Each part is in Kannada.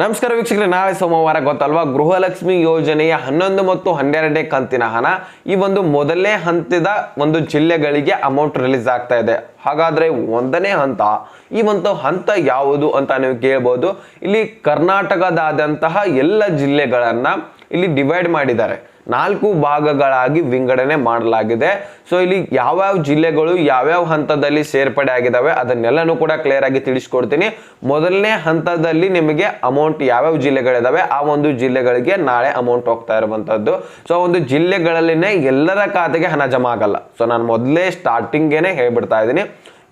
ನಮಸ್ಕಾರ ವೀಕ್ಷಕರೇ, ನಾಳೆ ಸೋಮವಾರ ಗೊತ್ತಲ್ವಾ ಗೃಹಲಕ್ಷ್ಮಿ ಯೋಜನೆಯ 11 ಮತ್ತು 12ನೇ ಕಂತಿನ ಹಣ ಈ ಒಂದು ಮೊದಲನೇ ಹಂತದ ಒಂದು ಜಿಲ್ಲೆಗಳಿಗೆ ಅಮೌಂಟ್ ರಿಲೀಸ್ ಆಗ್ತಾ ಇದೆ. ಹಾಗಾದ್ರೆ ಒಂದನೇ ಹಂತ ಈ ಒಂದು ಹಂತ ಯಾವುದು ಅಂತ ನೀವು ಕೇಳಬಹುದು. ಇಲ್ಲಿ ಕರ್ನಾಟಕದಾದಂತಹ ಎಲ್ಲ ಜಿಲ್ಲೆಗಳನ್ನ ಇಲ್ಲಿ ಡಿವೈಡ್ ಮಾಡಿದ್ದಾರೆ, 4 ಭಾಗಗಳಾಗಿ ವಿಂಗಡಣೆ ಮಾಡಲಾಗಿದೆ. ಸೊ ಇಲ್ಲಿ ಯಾವ್ಯಾವ ಜಿಲ್ಲೆಗಳು ಯಾವ್ಯಾವ ಹಂತದಲ್ಲಿ ಸೇರ್ಪಡೆ ಆಗಿದಾವೆ ಅದನ್ನೆಲ್ಲನೂ ಕೂಡ ಕ್ಲಿಯರ್ ಆಗಿ ತಿಳಿಸ್ಕೊಡ್ತೀನಿ. ಮೊದಲನೇ ಹಂತದಲ್ಲಿ ನಿಮಗೆ ಅಮೌಂಟ್ ಯಾವ್ಯಾವ ಜಿಲ್ಲೆಗಳಿದಾವೆ ಆ ಒಂದು ಜಿಲ್ಲೆಗಳಿಗೆ ನಾಳೆ ಅಮೌಂಟ್ ಹೋಗ್ತಾ ಇರುವಂತದ್ದು. ಸೊ ಒಂದು ಜಿಲ್ಲೆಗಳಲ್ಲಿನೇ ಎಲ್ಲರ ಖಾತೆಗೆ ಹಣ ಜಮಾ ಆಗಲ್ಲ. ಸೊ ನಾನು ಮೊದಲೇ ಸ್ಟಾರ್ಟಿಂಗೇನೆ ಹೇಳ್ಬಿಡ್ತಾ ಇದ್ದೀನಿ,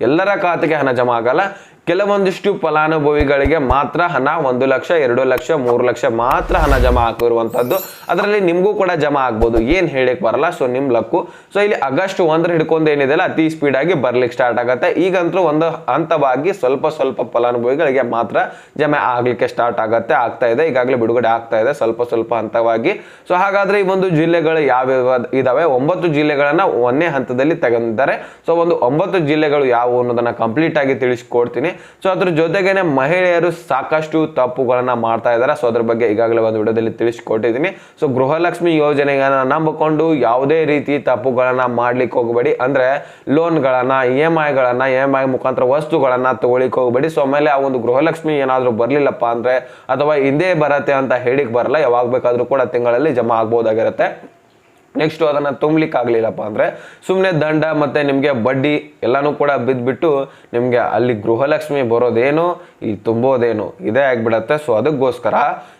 ಎಲ್ಲರ ಖಾತೆಗೆ ಹಣ ಜಮಾ ಆಗಲ್ಲ. ಕೆಲವೊಂದಿಷ್ಟು ಫಲಾನುಭವಿಗಳಿಗೆ ಮಾತ್ರ ಹಣ 1 ಲಕ್ಷ 2 ಲಕ್ಷ 3 ಲಕ್ಷ ಮಾತ್ರ ಹಣ ಜಮಾ ಆಗಿರುವಂತದ್ದು. ಅದರಲ್ಲಿ ನಿಮಗೂ ಕೂಡ ಜಮಾ ಆಗ್ಬೋದು, ಏನ್ ಹೇಳಕ್ ಬರಲ್ಲ. ಸೊ ನಿಮ್ ಲಕ್ಕು. ಸೊ ಇಲ್ಲಿ ಆಗಸ್ಟ್ 1 ಹಿಡ್ಕೊಂಡು ಏನಿದೆಲ್ಲ ಅತಿ ಸ್ಪೀಡ್ ಆಗಿ ಬರ್ಲಿಕ್ಕೆ ಸ್ಟಾರ್ಟ್ ಆಗುತ್ತೆ. ಈಗಂತೂ ಒಂದು ಹಂತವಾಗಿ ಸ್ವಲ್ಪ ಫಲಾನುಭವಿಗಳಿಗೆ ಮಾತ್ರ ಜಮಾ ಆಗ್ಲಿಕ್ಕೆ ಸ್ಟಾರ್ಟ್ ಆಗ್ತಾ ಇದೆ. ಈಗಾಗಲೇ ಬಿಡುಗಡೆ ಆಗ್ತಾ ಇದೆ ಸ್ವಲ್ಪ ಹಂತವಾಗಿ. ಸೊ ಹಾಗಾದ್ರೆ ಈ ಒಂದು ಜಿಲ್ಲೆಗಳು ಯಾವ್ಯಾವ ಇದಾವೆ, 9 ಜಿಲ್ಲೆಗಳನ್ನ 1ನೇ ಹಂತದಲ್ಲಿ ತಗೊಂಡಿದ್ದಾರೆ. ಸೊ ಒಂದು 9 ಜಿಲ್ಲೆಗಳು ಯಾವುವು ಅನ್ನೋದನ್ನ ಕಂಪ್ಲೀಟ್ ಆಗಿ ತಿಳಿಸ್ಕೊಡ್ತೀನಿ. ಸೊ ಅದ್ರ ಜೊತೆಗೇನೆ ಮಹಿಳೆಯರು ಸಾಕಷ್ಟು ತಪ್ಪುಗಳನ್ನ ಮಾಡ್ತಾ ಇದ್ದಾರೆ. ಸೊ ಅದ್ರ ಬಗ್ಗೆ ಈಗಾಗಲೇ ಒಂದು ವಿಡಿಯೋದಲ್ಲಿ ತಿಳಿಸ್ಕೊಟ್ಟಿದ್ದೀನಿ. ಸೊ ಗೃಹಲಕ್ಷ್ಮಿ ಯೋಜನೆಗಳನ್ನ ನಂಬಿಕೊಂಡು ಯಾವುದೇ ರೀತಿ ತಪ್ಪುಗಳನ್ನ ಮಾಡ್ಲಿಕ್ಕೆ ಹೋಗಬೇಡಿ. ಅಂದ್ರೆ ಲೋನ್ಗಳನ್ನ EMI ಮುಖಾಂತರ ವಸ್ತುಗಳನ್ನ ತಗೊಳ್ಳಿಕ್ಕೆ ಹೋಗಬೇಡಿ. ಸೊ ಆಮೇಲೆ ಆ ಒಂದು ಗೃಹಲಕ್ಷ್ಮಿ ಏನಾದ್ರೂ ಬರ್ಲಿಲ್ಲಪ್ಪ ಅಂದ್ರೆ ಅಥವಾ ಹಿಂದೆ ಬರತ್ತೆ ಅಂತ ಹೇಳಿಕ್ ಬರಲ್ಲ, ಯಾವಾಗ ಬೇಕಾದ್ರೂ ಕೂಡ ತಿಂಗಳಲ್ಲಿ ಜಮಾ ಆಗ್ಬೋದಾಗಿರುತ್ತೆ. ನೆಕ್ಸ್ಟ್ ಅದನ್ನ ತುಂಬಲಿಕ್ಕೆ ಆಗ್ಲಿಲ್ಲಪ್ಪ ಅಂದ್ರೆ ಸುಮ್ಮನೆ ದಂಡ ಮತ್ತೆ ನಿಮ್ಗೆ ಬಡ್ಡಿ ಎಲ್ಲಾನು ಕೂಡ ಬಿದ್ದ್ಬಿಟ್ಟು ನಿಮ್ಗೆ ಅಲ್ಲಿ ಗೃಹಲಕ್ಷ್ಮಿ ಬರೋದೇನು ಇಲ್ಲಿ ತುಂಬೋದೇನು ಇದೇ ಆಗ್ಬಿಡತ್ತೆ. ಸೊ ಅದಕ್ಕೋಸ್ಕರ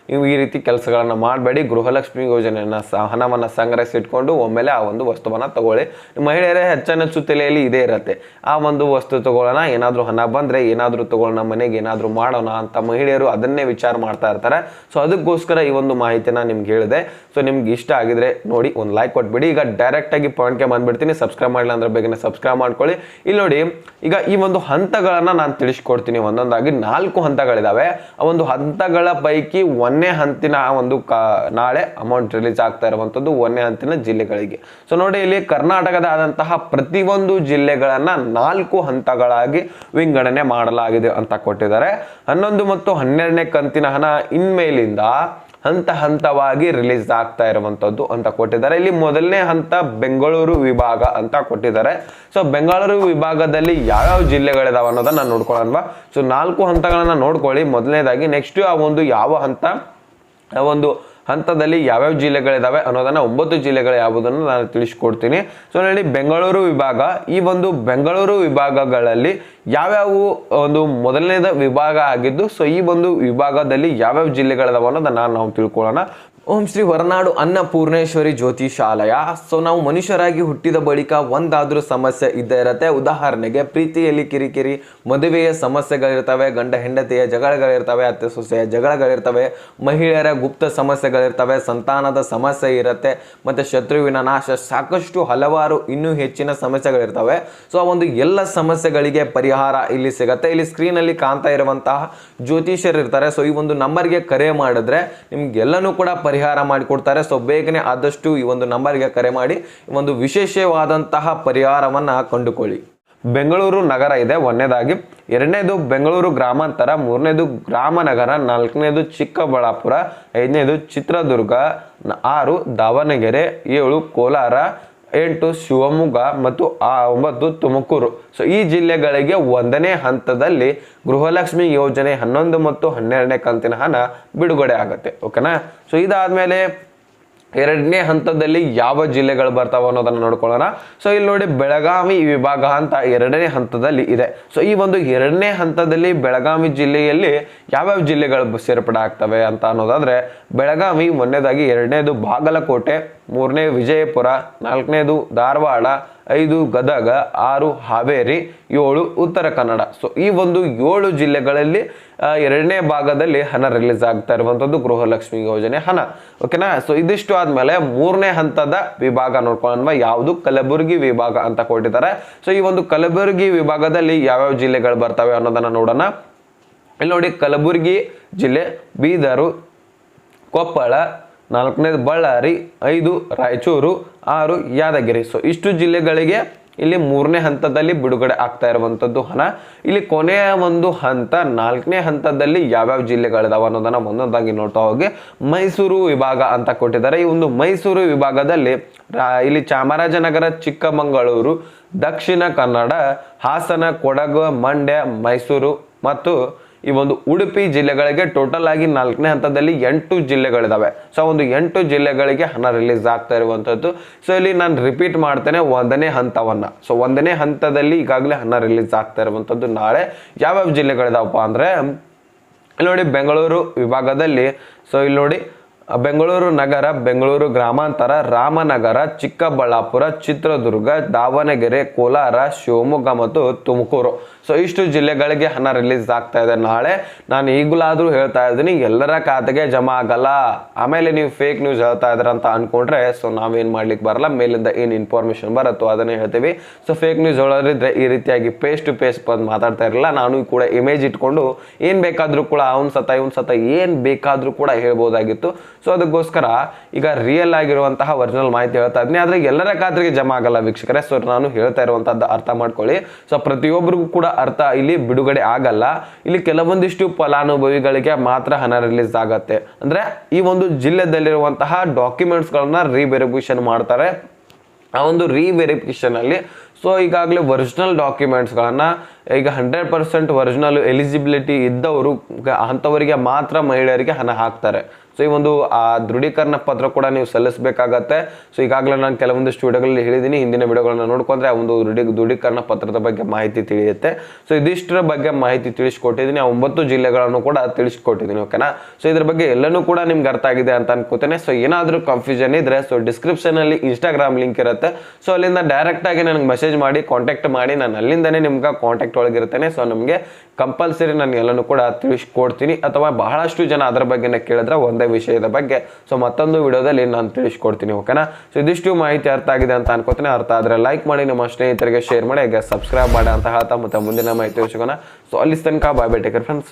ನೀವು ಈ ರೀತಿ ಕೆಲಸಗಳನ್ನ ಮಾಡಬೇಡಿ. ಗೃಹಲಕ್ಷ್ಮಿ ಯೋಜನೆಯನ್ನ ಹಣವನ್ನ ಸಂಗ್ರಹಿಸಿಟ್ಕೊಂಡು ಒಮ್ಮೆಲೆ ಆ ಒಂದು ವಸ್ತುವನ್ನ ತಗೊಳ್ಳಿ. ಮಹಿಳೆಯರೇ ಹೆಚ್ಚು ತಲೆಯಲ್ಲಿ ಇದೇ ಇರತ್ತೆ, ಆ ಒಂದು ವಸ್ತು ತಗೊಳ್ಳೋಣ, ಏನಾದ್ರೂ ಹಣ ಬಂದ್ರೆ ಏನಾದ್ರೂ ತಗೊಳ್ಳೋಣ, ಮನೆಗೆ ಏನಾದ್ರೂ ಮಾಡೋಣ ಅಂತ ಮಹಿಳೆಯರು ಅದನ್ನೇ ವಿಚಾರ ಮಾಡ್ತಾ ಇರ್ತಾರೆ. ಸೊ ಅದಕ್ಕೋಸ್ಕರ ಈ ಒಂದು ಮಾಹಿತಿನ ನಿಮ್ಗೆ ಹೇಳಿದೆ. ಸೊ ನಿಮ್ಗೆ ಇಷ್ಟ ಆಗಿದ್ರೆ ನೋಡಿ ಒಂದು ಲೈಕ್ ಕೊಟ್ಬಿಡಿ. ಈಗ ಡೈರೆಕ್ಟ್ ಆಗಿ ಪಾಯಿಂಟ್ಗೆ ಬಂದ್ಬಿಡ್ತೀನಿ. ಸಬ್ಸ್ಕ್ರೈಬ್ ಮಾಡಿಲ್ಲ ಅಂದ್ರೆ ಬೇಗನೆ ಸಬ್ಸ್ಕ್ರೈಬ್ ಮಾಡ್ಕೊಳ್ಳಿ. ಇಲ್ಲಿ ನೋಡಿ, ಈಗ ಈ ಒಂದು ಹಂತಗಳನ್ನ ನಾನು ತಿಳಿಸ್ಕೊಡ್ತೀನಿ. ಒಂದೊಂದಾಗಿ 4 ಹಂತಗಳಿದಾವೆ. ಆ ಒಂದು ಹಂತಗಳ ಪೈಕಿ 1ನೇ ಹಂತಿನ ಒಂದು ನಾಳೆ ಅಮೌಂಟ್ ರಿಲೀಸ್ ಆಗ್ತಾ ಇರುವಂತದ್ದು 1ನೇ ಹಂತಿನ ಜಿಲ್ಲೆಗಳಿಗೆ. ಸೊ ನೋಡಿ, ಇಲ್ಲಿ ಕರ್ನಾಟಕದಾದಂತಹ ಪ್ರತಿಯೊಂದು ಜಿಲ್ಲೆಗಳನ್ನ 4 ಹಂತಗಳಾಗಿ ವಿಂಗಡಣೆ ಮಾಡಲಾಗಿದೆ ಅಂತ ಕೊಟ್ಟಿದ್ದಾರೆ. 11 ಮತ್ತು 12ನೇ ಕಂತಿನ ಹಣ ಇನ್ಮೇಲಿಂದ ಹಂತವಾಗಿ ರಿಲೀಸ್ ಆಗ್ತಾ ಇರುವಂತದ್ದು ಅಂತ ಕೊಟ್ಟಿದ್ದಾರೆ. ಇಲ್ಲಿ ಮೊದಲನೇ ಹಂತ ಬೆಂಗಳೂರು ವಿಭಾಗ ಅಂತ ಕೊಟ್ಟಿದ್ದಾರೆ. ಸೊ ಬೆಂಗಳೂರು ವಿಭಾಗದಲ್ಲಿ ಯಾವ್ಯಾವ ಜಿಲ್ಲೆಗಳಿದಾವೆ ಅನ್ನೋದನ್ನ ನಾನು ನೋಡ್ಕೊಳ್ಳೋಣ. ಸೊ 4 ಹಂತಗಳನ್ನ ನೋಡ್ಕೊಳ್ಳಿ. ಮೊದಲನೇದಾಗಿ ನೆಕ್ಸ್ಟ್ ಆ ಒಂದು ಯಾವ ಹಂತ ಆ ಒಂದು ಹಂತದಲ್ಲಿ ಯಾವ್ಯಾವ ಜಿಲ್ಲೆಗಳಿದಾವೆ ಅನ್ನೋದನ್ನ 9 ಜಿಲ್ಲೆಗಳು ಯಾವುದನ್ನು ನಾನು ತಿಳಿಸ್ಕೊಡ್ತೀನಿ. ಸೊ ನೋಡಿ, ಬೆಂಗಳೂರು ವಿಭಾಗ, ಈ ಒಂದು ಬೆಂಗಳೂರು ವಿಭಾಗಗಳಲ್ಲಿ ಯಾವ್ಯಾವ ಒಂದು ಮೊದಲನೇದ ವಿಭಾಗ ಆಗಿದ್ದು, ಸೊ ಈ ಒಂದು ವಿಭಾಗದಲ್ಲಿ ಯಾವ್ಯಾವ ಜಿಲ್ಲೆಗಳಿದಾವೆ ಅನ್ನೋದನ್ನ ನಾವು ತಿಳ್ಕೊಳ್ಳೋಣ. ಓಂ ಶ್ರೀ ಹೊರನಾಡು ಅನ್ನಪೂರ್ಣೇಶ್ವರಿ ಜ್ಯೋತಿಷಾಲಯ. ಸೊ ನಾವು ಮನುಷ್ಯರಾಗಿ ಹುಟ್ಟಿದ ಬಳಿಕ ಒಂದಾದ್ರೂ ಸಮಸ್ಯೆ ಇದ್ದೇ ಇರತ್ತೆ. ಉದಾಹರಣೆಗೆ ಪ್ರೀತಿಯಲ್ಲಿ ಕಿರಿಕಿರಿ, ಮದುವೆಯ ಸಮಸ್ಯೆಗಳಿರ್ತವೆ, ಗಂಡ ಹೆಂಡತಿಯ ಜಗಳಗಳಿರ್ತವೆ, ಅತ್ತೆ ಸೊಸೆಯ ಜಗಳಗಳಿರ್ತವೆ, ಮಹಿಳೆಯರ ಗುಪ್ತ ಸಮಸ್ಯೆಗಳಿರ್ತವೆ, ಸಂತಾನದ ಸಮಸ್ಯೆ ಇರುತ್ತೆ, ಮತ್ತೆ ಶತ್ರುವಿನ ನಾಶ, ಸಾಕಷ್ಟು ಹಲವಾರು ಇನ್ನೂ ಹೆಚ್ಚಿನ ಸಮಸ್ಯೆಗಳಿರ್ತವೆ. ಸೊ ಆ ಒಂದು ಎಲ್ಲ ಸಮಸ್ಯೆಗಳಿಗೆ ಪರಿಹಾರ ಇಲ್ಲಿ ಸಿಗತ್ತೆ. ಇಲ್ಲಿ ಸ್ಕ್ರೀನ್ ಅಲ್ಲಿ ಕಾಣ್ತಾ ಇರುವಂತಹ ಜ್ಯೋತಿಷರು ಇರ್ತಾರೆ. ಸೊ ಈ ಒಂದು ನಂಬರ್ಗೆ ಕರೆ ಮಾಡಿದ್ರೆ ನಿಮ್ಗೆಲ್ಲನೂ ಕೂಡ ಪರಿಹಾರ ಮಾಡಿಕೊಡ್ತಾರೆ. ಸೊ ಬೇಗನೆ ಆದಷ್ಟು ಈ ಒಂದು ನಂಬರ್ಗೆ ಕರೆ ಮಾಡಿ ಒಂದು ವಿಶೇಷವಾದಂತಹ ಪರಿಹಾರವನ್ನ ಕಂಡುಕೊಳ್ಳಿ. ಬೆಂಗಳೂರು ನಗರ ಇದೆ 1ನೇದಾಗಿ, 2ನೇದು ಬೆಂಗಳೂರು ಗ್ರಾಮಾಂತರ, 3ನೇದು ಗ್ರಾಮನಗರ, 4ನೇದು ಚಿಕ್ಕಬಳ್ಳಾಪುರ, 5ನೇದು ಚಿತ್ರದುರ್ಗ, 6 ದಾವಣಗೆರೆ, 7 ಕೋಲಾರ, 8 ಶಿವಮೊಗ್ಗ ಮತ್ತು 9 ತುಮಕೂರು. ಸೊ ಈ ಜಿಲ್ಲೆಗಳಿಗೆ 1ನೇ ಹಂತದಲ್ಲಿ ಗೃಹಲಕ್ಷ್ಮಿ ಯೋಜನೆ 11 ಮತ್ತು 12ನೇ ಕಂತಿನ ಹಣ ಬಿಡುಗಡೆ ಆಗುತ್ತೆ. ಓಕೆನಾ. ಸೊ ಇದಾದ್ಮೇಲೆ 2ನೇ ಹಂತದಲ್ಲಿ ಯಾವ ಜಿಲ್ಲೆಗಳು ಬರ್ತಾವ ಅನ್ನೋದನ್ನ ನೋಡ್ಕೊಳ್ಳೋಣ. ಸೊ ಇಲ್ಲಿ ನೋಡಿ, ಬೆಳಗಾವಿ ವಿಭಾಗ ಅಂತ 2ನೇ ಹಂತದಲ್ಲಿ ಇದೆ. ಸೊ ಈ ಒಂದು 2ನೇ ಹಂತದಲ್ಲಿ ಬೆಳಗಾವಿ ಜಿಲ್ಲೆಯಲ್ಲಿ ಯಾವ್ಯಾವ ಜಿಲ್ಲೆಗಳು ಸೇರ್ಪಡೆ ಆಗ್ತವೆ ಅಂತ ಅನ್ನೋದಾದ್ರೆ, ಬೆಳಗಾವಿ 1ನೇದಾಗಿ, 2ನೇದು ಬಾಗಲಕೋಟೆ, 3ನೇ ವಿಜಯಪುರ, 4ನೇದು ಧಾರವಾಡ, 5 ಗದಗ, 6 ಹಾವೇರಿ, 7 ಉತ್ತರ ಕನ್ನಡ. ಸೊ ಈ ಒಂದು 7 ಜಿಲ್ಲೆಗಳಲ್ಲಿ 2ನೇ ಭಾಗದಲ್ಲಿ ಹಣ ರಿಲೀಸ್ ಆಗ್ತಾ ಇರುವಂತದ್ದು ಗೃಹಲಕ್ಷ್ಮಿ ಯೋಜನೆ ಹಣ. ಓಕೆನಾ. ಸೊ ಇದಿಷ್ಟು ಆದ್ಮೇಲೆ 3ನೇ ಹಂತದ ವಿಭಾಗ ನೋಡ್ಕೊಳ್ಳೋಣ. ಯಾವುದು ಕಲಬುರಗಿ ವಿಭಾಗ ಅಂತ ಕೊಟ್ಟಿದ್ದಾರೆ. ಸೊ ಈ ಒಂದು ಕಲಬುರಗಿ ವಿಭಾಗದಲ್ಲಿ ಯಾವ್ಯಾವ ಜಿಲ್ಲೆಗಳು ಬರ್ತವೆ ಅನ್ನೋದನ್ನ ನೋಡೋಣ. ಇಲ್ಲಿ ನೋಡಿ, ಕಲಬುರಗಿ ಜಿಲ್ಲೆ, ಬೀದರು, ಕೊಪ್ಪಳ, 4ನೇದು ಬಳ್ಳಾರಿ, 5 ರಾಯಚೂರು, 6 ಯಾದಗಿರಿ. ಸೊ ಇಷ್ಟು ಜಿಲ್ಲೆಗಳಿಗೆ ಇಲ್ಲಿ 3ನೇ ಹಂತದಲ್ಲಿ ಬಿಡುಗಡೆ ಆಗ್ತಾ ಇರುವಂತದ್ದು ಹಣ. ಇಲ್ಲಿ ಕೊನೆಯ ಒಂದು ಹಂತ 4ನೇ ಹಂತದಲ್ಲಿ ಯಾವ್ಯಾವ ಜಿಲ್ಲೆಗಳಿದಾವ ಅನ್ನೋದನ್ನ ಒಂದೊಂದಾಗಿ ನೋಡ್ತಾ ಹೋಗಿ ಮೈಸೂರು ವಿಭಾಗ ಅಂತ ಕೊಟ್ಟಿದ್ದಾರೆ. ಈ ಒಂದು ಮೈಸೂರು ವಿಭಾಗದಲ್ಲಿ ಇಲ್ಲಿ ಚಾಮರಾಜನಗರ, ಚಿಕ್ಕಮಗಳೂರು, ದಕ್ಷಿಣ ಕನ್ನಡ, ಹಾಸನ, ಕೊಡಗು, ಮಂಡ್ಯ, ಮೈಸೂರು ಮತ್ತು ಈ ಒಂದು ಉಡುಪಿ ಜಿಲ್ಲೆಗಳಿಗೆ ಟೋಟಲ್ ಆಗಿ 4ನೇ ಹಂತದಲ್ಲಿ 8 ಜಿಲ್ಲೆಗಳಿದಾವೆ. ಸೊ ಒಂದು 8 ಜಿಲ್ಲೆಗಳಿಗೆ ಹಣ ರಿಲೀಸ್ ಆಗ್ತಾ ಇರುವಂತದ್ದು. ಸೊ ಇಲ್ಲಿ ನಾನು ರಿಪೀಟ್ ಮಾಡ್ತೇನೆ 1ನೇ ಹಂತವನ್ನ. ಸೊ 1ನೇ ಹಂತದಲ್ಲಿ ಈಗಾಗಲೇ ಹಣ ರಿಲೀಸ್ ಆಗ್ತಾ ಇರುವಂತದ್ದು. ನಾಳೆ ಯಾವ್ಯಾವ ಜಿಲ್ಲೆಗಳಿದಾವಪ್ಪ ಅಂದ್ರೆ ಇಲ್ಲಿ ನೋಡಿ ಬೆಂಗಳೂರು ವಿಭಾಗದಲ್ಲಿ, ಸೊ ಇಲ್ಲಿ ನೋಡಿ ಬೆಂಗಳೂರು ನಗರ, ಬೆಂಗಳೂರು ಗ್ರಾಮಾಂತರ, ರಾಮನಗರ, ಚಿಕ್ಕಬಳ್ಳಾಪುರ, ಚಿತ್ರದುರ್ಗ, ದಾವಣಗೆರೆ, ಕೋಲಾರ, ಶಿವಮೊಗ್ಗ ಮತ್ತು ತುಮಕೂರು. ಸೊ ಇಷ್ಟು ಜಿಲ್ಲೆಗಳಿಗೆ ಹಣ ರಿಲೀಸ್ ಆಗ್ತಾ ಇದೆ ನಾಳೆ. ನಾನು ಈಗಲಾದರೂ ಹೇಳ್ತಾ ಇದ್ದೀನಿ, ಎಲ್ಲರ ಖಾತೆಗೆ ಜಮಾ ಆಗಲ್ಲ. ಆಮೇಲೆ ನೀವು ಫೇಕ್ ನ್ಯೂಸ್ ಹೇಳ್ತಾ ಇದ್ರ ಅಂತ ಅನ್ಕೊಂಡ್ರೆ ಸೊ ನಾವೇನು ಮಾಡ್ಲಿಕ್ಕೆ ಬರಲ್ಲ. ಮೇಲಿಂದ ಏನು ಇನ್ಫಾರ್ಮೇಶನ್ ಬರುತ್ತೋ ಅದನ್ನೇ ಹೇಳ್ತೀವಿ. ಸೊ ಫೇಕ್ ನ್ಯೂಸ್ ಹೇಳೋರಿದ್ರೆ ಈ ರೀತಿಯಾಗಿ ಫೇಸ್ ಟು ಫೇಸ್ ಬಂದು ಮಾತಾಡ್ತಾ ಇರಲಿಲ್ಲ. ನಾನು ಕೂಡ ಇಮೇಜ್ ಇಟ್ಕೊಂಡು ಏನು ಬೇಕಾದರೂ ಕೂಡ ಅವ್ನ ಸತ ಏನು ಬೇಕಾದರೂ ಕೂಡ ಹೇಳ್ಬೋದಾಗಿತ್ತು. ಸೊ ಅದಕ್ಕೋಸ್ಕರ ಈಗ ರಿಯಲ್ ಆಗಿರುವಂತಹ ಒರಿಜಿನಲ್ ಮಾಹಿತಿ ಹೇಳ್ತಾ ಇದ್ದೀನಿ. ಆದರೆ ಎಲ್ಲರ ಖಾತೆಗೆ ಜಮಾ ಆಗಲ್ಲ ವೀಕ್ಷಕರೇ. ಸೊ ನಾನು ಹೇಳ್ತಾ ಇರುವಂತದ್ದು ಅರ್ಥ ಮಾಡ್ಕೊಳ್ಳಿ. ಸೊ ಪ್ರತಿಯೊಬ್ಬರಿಗೂ ಕೂಡ ಅರ್ಥ ಇಲ್ಲಿ ಬಿಡುಗಡೆ ಆಗಲ್ಲ. ಇಲ್ಲಿ ಕೆಲವೊಂದಿಷ್ಟು ಫಲಾನುಭವಿಗಳಿಗೆ ಮಾತ್ರ ಹಣ ರಿಲೀಸ್ ಆಗತ್ತೆ. ಅಂದ್ರೆ ಈ ಒಂದು ಜಿಲ್ಲೆದಲ್ಲಿರುವಂತಹ ಡಾಕ್ಯುಮೆಂಟ್ಸ್ ಗಳನ್ನ ರೀವೆರಿಫಿಕೇಶನ್ ಮಾಡ್ತಾರೆ. ಆ ಒಂದು ರೀವೆರಿಫಿಕೇಶನ್ ಅಲ್ಲಿ ಸೊ ಈಗಾಗಲೇ ಒರಿಜಿನಲ್ ಡಾಕ್ಯುಮೆಂಟ್ಸ್ಗಳನ್ನ ಈಗ 100% ಒರಿಜಿನಲ್ ಎಲಿಜಿಬಿಲಿಟಿ ಇದ್ದವರು ಅಂಥವರಿಗೆ ಮಾತ್ರ ಮಹಿಳೆಯರಿಗೆ ಹಣ ಹಾಕ್ತಾರೆ. ಸೊ ಈ ಒಂದು ಆ ದೃಢೀಕರಣ ಪತ್ರ ಕೂಡ ನೀವು ಸಲ್ಲಿಸಬೇಕಾಗತ್ತೆ. ಸೊ ಈಗಾಗಲೇ ನಾನು ಕೆಲವೊಂದಿಷ್ಟು ವಿಡಿಯೋಗಳಲ್ಲಿ ಹೇಳಿದ್ದೀನಿ, ಹಿಂದಿನ ವಿಡಿಯೋಗಳನ್ನ ನೋಡ್ಕೊಂಡ್ರೆ ಆ ಒಂದು ದೃಢೀಕರಣ ಪತ್ರದ ಬಗ್ಗೆ ಮಾಹಿತಿ ತಿಳಿಯುತ್ತೆ. ಸೊ ಇದಿಷ್ಟರ ಬಗ್ಗೆ ಮಾಹಿತಿ ತಿಳಿಸ್ಕೊಟ್ಟಿದ್ದೀನಿ. ಆ 9 ಜಿಲ್ಲೆಗಳನ್ನು ಕೂಡ ತಿಳಿಸ್ಕೊಟ್ಟಿದ್ದೀನಿ. ಓಕೆನಾ? ಸೊ ಇದ್ರ ಬಗ್ಗೆ ಎಲ್ಲನೂ ಕೂಡ ನಿಮ್ಗೆ ಅರ್ಥ ಆಗಿದೆ ಅಂತ ಅನ್ಕೋತೇನೆ. ಸೊ ಏನಾದರೂ ಕನ್ಫ್ಯೂಷನ್ ಇದ್ರೆ ಸೊ ಡಿಸ್ಕ್ರಿಪ್ಷನ್ ಅಲ್ಲಿ ಇನ್ಸ್ಟಾಗ್ರಾಮ್ ಲಿಂಕ್ ಇರುತ್ತೆ. ಸೊ ಅಲ್ಲಿಂದ ಡೈರೆಕ್ಟ್ ಆಗಿ ನನಗೆ ಮೆಸೇಜ್ ಮಾಡಿ ಕಾಂಟ್ಯಾಕ್ಟ್ ಮಾಡಿ, ನಾನು ಅಲ್ಲಿಂದನೇ ನಿಮ್ಗೆ ಕಾಂಟ್ಯಾಕ್ಟ್ ಒಳಗಿರ್ತೇನೆ. ಸೊ ನಮಗೆ ಕಂಪಲ್ಸರಿ ನಾನು ಎಲ್ಲನೂ ಕೂಡ ತಿಳಿಸ್ಕೊಡ್ತೀನಿ. ಅಥವಾ ಬಹಳಷ್ಟು ಜನ ಅದರ ಬಗ್ಗೆ ಕೇಳಿದ್ರೆ ಒಂದೇ ವಿಷಯದ ಬಗ್ಗೆ ಸೊ ಮತ್ತೊಂದು ವಿಡಿಯೋದಲ್ಲಿ ನಾನು ತಿಳಿಸ್ಕೊಡ್ತೀನಿ. ಓಕೆನಾ? ಸೊ ಇದಿಷ್ಟು ಮಾಹಿತಿ ಅರ್ಥ ಆಗಿದೆ ಅಂತ ಅನ್ಕೋತೀನಿ. ಅರ್ಥ ಆದ್ರೆ ಲೈಕ್ ಮಾಡಿ, ನಿಮ್ಮ ಸ್ನೇಹಿತರಿಗೆ ಶೇರ್ ಮಾಡಿ, ಈಗ ಸಬ್ಸ್ಕ್ರೈಬ್ ಮಾಡಿ ಅಂತ ಹೇಳ್ತಾ ಮತ್ತೆ ಮುಂದಿನ ಮಾಹಿತಿ ಸಿಗೋಣ. ಸೊ ಅಲ್ಲಿ ತನಕ bye bye, take care friends.